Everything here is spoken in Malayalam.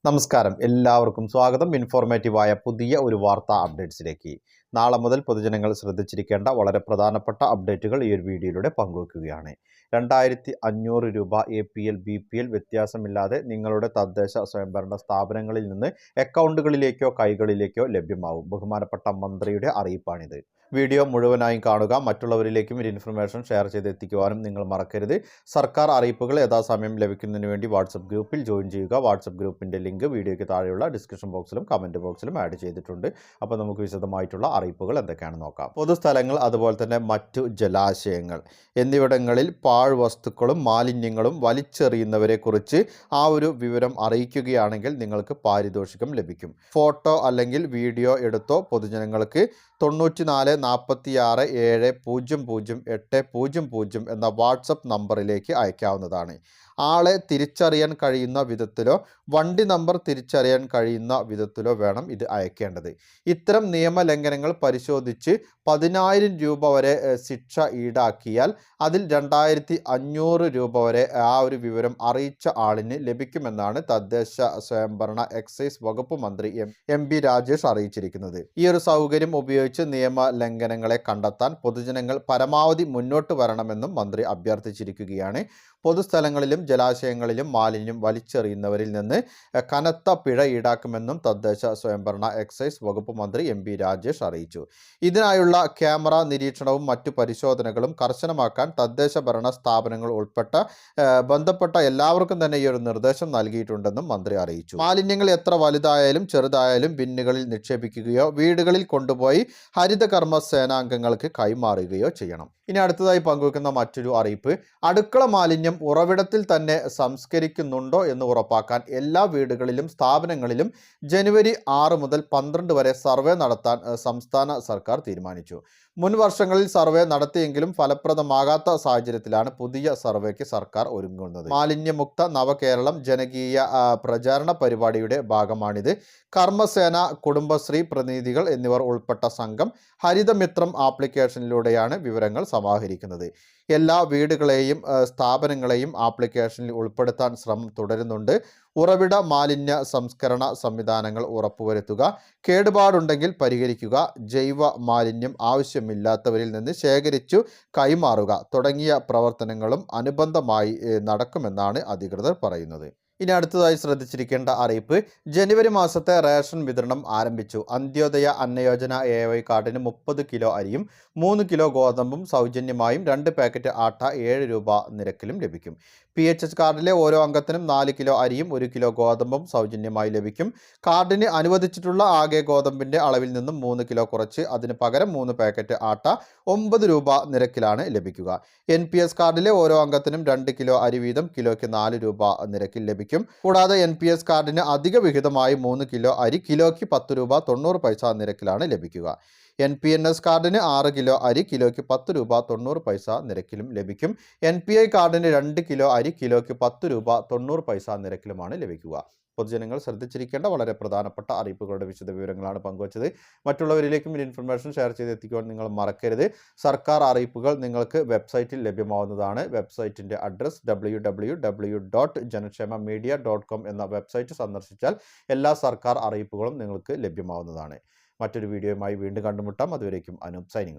നമസ്കാരം, എല്ലാവർക്കും സ്വാഗതം. ഇൻഫോർമേറ്റീവായ പുതിയ ഒരു വാർത്താ അപ്ഡേറ്റ്സിലേക്ക്. നാളെ മുതൽ പൊതുജനങ്ങൾ ശ്രദ്ധിച്ചിരിക്കേണ്ട വളരെ പ്രധാനപ്പെട്ട അപ്ഡേറ്റുകൾ ഈ ഒരു വീഡിയോയിലൂടെ പങ്കുവെക്കുകയാണ്. 2500 രൂപ APL BPL വ്യത്യാസമില്ലാതെ നിങ്ങളുടെ തദ്ദേശ സ്വയംഭരണ സ്ഥാപനങ്ങളിൽ നിന്ന് അക്കൗണ്ടുകളിലേക്കോ കൈകളിലേക്കോ ലഭ്യമാവും. ബഹുമാനപ്പെട്ട മന്ത്രിയുടെ അറിയിപ്പാണിത്. വീഡിയോ മുഴുവനായും കാണുക. മറ്റുള്ളവരിലേക്കും ഈ ഇൻഫർമേഷൻ ഷെയർ ചെയ്തെത്തിക്കുവാനും നിങ്ങൾ മറക്കരുത്. സർക്കാർ അറിയിപ്പുകൾ യഥാസമയം ലഭിക്കുന്നതിന് വേണ്ടി വാട്സപ്പ് ഗ്രൂപ്പിൽ ജോയിൻ ചെയ്യുക. വാട്സപ്പ് ഗ്രൂപ്പിൻ്റെ ലിങ്ക് വീഡിയോയ്ക്ക് താഴെയുള്ള ഡിസ്ക്രിപ്ഷൻ ബോക്സിലും കമൻറ്റ് ബോക്സിലും ആഡ് ചെയ്തിട്ടുണ്ട്. അപ്പോൾ നമുക്ക് വിശദമായിട്ടുള്ള അറിയിപ്പുകൾ എന്തൊക്കെയാണെന്ന് നോക്കാം. പൊതുസ്ഥലങ്ങൾ, അതുപോലെ തന്നെ മറ്റു ജലാശയങ്ങൾ എന്നിവിടങ്ങളിൽ പാഴ്വസ്തുക്കളും മാലിന്യങ്ങളും വലിച്ചെറിയുന്നവരെക്കുറിച്ച് ആ ഒരു വിവരം അറിയിക്കുകയാണെങ്കിൽ നിങ്ങൾക്ക് പാരിതോഷികം ലഭിക്കും. ഫോട്ടോ അല്ലെങ്കിൽ വീഡിയോ എടുത്തോ പൊതുജനങ്ങൾക്ക് 94 46 700 800 എന്ന വാട്സപ്പ് നമ്പറിലേക്ക് അയക്കാവുന്നതാണ്. ആളെ തിരിച്ചറിയാൻ കഴിയുന്ന വിധത്തിലോ വണ്ടി നമ്പർ തിരിച്ചറിയാൻ കഴിയുന്ന വിധത്തിലോ വേണം ഇത് അയക്കേണ്ടത്. ഇത്തരം നിയമലംഘനങ്ങൾ പരിശോധിച്ച് 10,000 രൂപ വരെ ശിക്ഷ ഈടാക്കിയാൽ അതിൽ 2500 രൂപ വരെ ആ ഒരു വിവരം അറിയിച്ച ആളിന് ലഭിക്കുമെന്നാണ് തദ്ദേശ സ്വയംഭരണ എക്സൈസ് വകുപ്പ് മന്ത്രി MP രാജേഷ് അറിയിച്ചിരിക്കുന്നത്. ഈ ഒരു സൗകര്യം ഉപയോഗിച്ച് നിയമലംഘനങ്ങളെ കണ്ടെത്താൻ പൊതുജനങ്ങൾ പരമാവധി മുന്നോട്ട് വരണമെന്നും മന്ത്രി അഭ്യർത്ഥിച്ചിരിക്കുകയാണ്. പൊതുസ്ഥലങ്ങളിലും ജലാശയങ്ങളിലും മാലിന്യം വലിച്ചെറിയുന്നവരിൽ നിന്ന് കനത്ത പിഴ ഈടാക്കുമെന്നും തദ്ദേശ സ്വയംഭരണ എക്സൈസ് വകുപ്പ് മന്ത്രി MP രാജേഷ് അറിയിച്ചു. ഇതിനായുള്ള ക്യാമറ നിരീക്ഷണവും മറ്റു പരിശോധനകളും കർശനമാക്കാൻ തദ്ദേശ ഭരണ സ്ഥാപനങ്ങൾ ഉൾപ്പെട്ട ബന്ധപ്പെട്ട എല്ലാവർക്കും തന്നെ ഈ ഒരു നിർദ്ദേശം നൽകിയിട്ടുണ്ടെന്നും മന്ത്രി അറിയിച്ചു. മാലിന്യങ്ങൾ എത്ര വലുതായാലും ചെറുതായാലും ബിന്നുകളിൽ നിക്ഷേപിക്കുകയോ വീടുകളിൽ കൊണ്ടുപോയി ഹരിതകർമ്മ സേനാംഗങ്ങൾക്ക് കൈമാറുകയോ ചെയ്യണം. ഇനി അടുത്തതായി പങ്കുവെക്കുന്ന മറ്റൊരു അറിയിപ്പ്, അടുക്കള മാലിന്യം ഉറവിടത്തിൽ തന്നെ സംസ്കരിക്കുന്നുണ്ടോ എന്ന് ഉറപ്പാക്കാൻ എല്ലാ വീടുകളിലും സ്ഥാപനങ്ങളിലും ജനുവരി 6 മുതൽ 12 വരെ സർവേ നടത്താൻ സംസ്ഥാന സർക്കാർ തീരുമാനിച്ചു. മുൻ വർഷങ്ങളിൽ സർവേ നടത്തിയെങ്കിലും ഫലപ്രദമാകാത്ത സാഹചര്യത്തിലാണ് പുതിയ സർവേക്ക് സർക്കാർ ഒരുങ്ങുന്നത്. മാലിന്യമുക്ത നവകേരളം ജനകീയ പ്രചാരണ പരിപാടിയുടെ ഭാഗമാണിത്. കർമ്മസേന, കുടുംബശ്രീ പ്രതിനിധികൾ എന്നിവർ ഉൾപ്പെട്ട സംഘം ഹരിതമിത്രം ആപ്ലിക്കേഷനിലൂടെയാണ് വിവരങ്ങൾ സമാഹരിക്കുന്നത്. എല്ലാ വീടുകളെയും സ്ഥാപനങ്ങളെയും ആപ്ലിക്കേഷനിൽ ഉൾപ്പെടുത്താൻ ശ്രമം തുടരുന്നുണ്ട്. ഉറവിട മാലിന്യ സംസ്കരണ സംവിധാനങ്ങൾ ഉറപ്പുവരുത്തുക, കേടുപാടുണ്ടെങ്കിൽ പരിഹരിക്കുക, ജൈവ മാലിന്യം ആവശ്യമില്ലാത്തവരിൽ നിന്ന് ശേഖരിച്ചു കൈമാറുക തുടങ്ങിയ പ്രവർത്തനങ്ങളും അനുബന്ധമായി നടക്കുമെന്നാണ് അധികൃതർ പറയുന്നത്. ഇനി അടുത്തതായി ശ്രദ്ധിച്ചിരിക്കേണ്ട അറിയിപ്പ്, ജനുവരി മാസത്തെ റേഷൻ വിതരണം ആരംഭിച്ചു. അന്ത്യോദയ അന്നയോജന AY കാർഡിന് 30 കിലോ അരിയും 3 കിലോ ഗോതമ്പും സൗജന്യമായും 2 പാക്കറ്റ് ആട്ട 7 രൂപ നിരക്കിലും ലഭിക്കും. PHS കാർഡിലെ ഓരോ അംഗത്തിനും 4 കിലോ അരിയും 1 കിലോ ഗോതമ്പും സൗജന്യമായി ലഭിക്കും. കാർഡിന് അനുവദിച്ചിട്ടുള്ള ആകെ ഗോതമ്പിൻ്റെ അളവിൽ നിന്നും 3 കിലോ കുറച്ച് അതിന് പകരം 3 പാക്കറ്റ് ആട്ട 9 രൂപ നിരക്കിലാണ് ലഭിക്കുക. NPS കാർഡിലെ ഓരോ അംഗത്തിനും 2 കിലോ അരി വീതം കിലോയ്ക്ക് 4 രൂപ നിരക്കിൽ ലഭിക്കും. കൂടാതെ NPS കാർഡിന് അധിക വിഹിതമായി 3 കിലോ അരി കിലോയ്ക്ക് 10 രൂപ 90 പൈസ നിരക്കിലാണ് ലഭിക്കുക. NPNS കാർഡിന് 6 കിലോ അരി കിലോയ്ക്ക് 10 രൂപ 90 പൈസ നിരക്കിലും ലഭിക്കും. NPI കാർഡിന് 2 കിലോ അരി കിലോയ്ക്ക് 10 രൂപ 90 പൈസ നിരക്കിലുമാണ് ലഭിക്കുക. പൊതുജനങ്ങൾ ശ്രദ്ധിച്ചിരിക്കേണ്ട വളരെ പ്രധാനപ്പെട്ട അറിയിപ്പുകളുടെ വിശദവിവരങ്ങളാണ് പങ്കുവച്ചത്. മറ്റുള്ളവരിലേക്കും ഈ ഇൻഫർമേഷൻ ഷെയർ ചെയ്തെത്തിക്കുവാൻ നിങ്ങൾ മറക്കരുത്. സർക്കാർ അറിയിപ്പുകൾ നിങ്ങൾക്ക് വെബ്സൈറ്റിൽ ലഭ്യമാവുന്നതാണ്. വെബ്സൈറ്റിൻ്റെ അഡ്രസ് www.janksemamedia.com എന്ന വെബ്സൈറ്റ് സന്ദർശിച്ചാൽ എല്ലാ സർക്കാർ അറിയിപ്പുകളും നിങ്ങൾക്ക് ലഭ്യമാവുന്നതാണ്. മറ്റൊരു വീഡിയോയുമായി വീണ്ടും കണ്ടുമുട്ടാം. അതുവരേക്കും അനൂപ് സൈനിങ് ഓഫ്.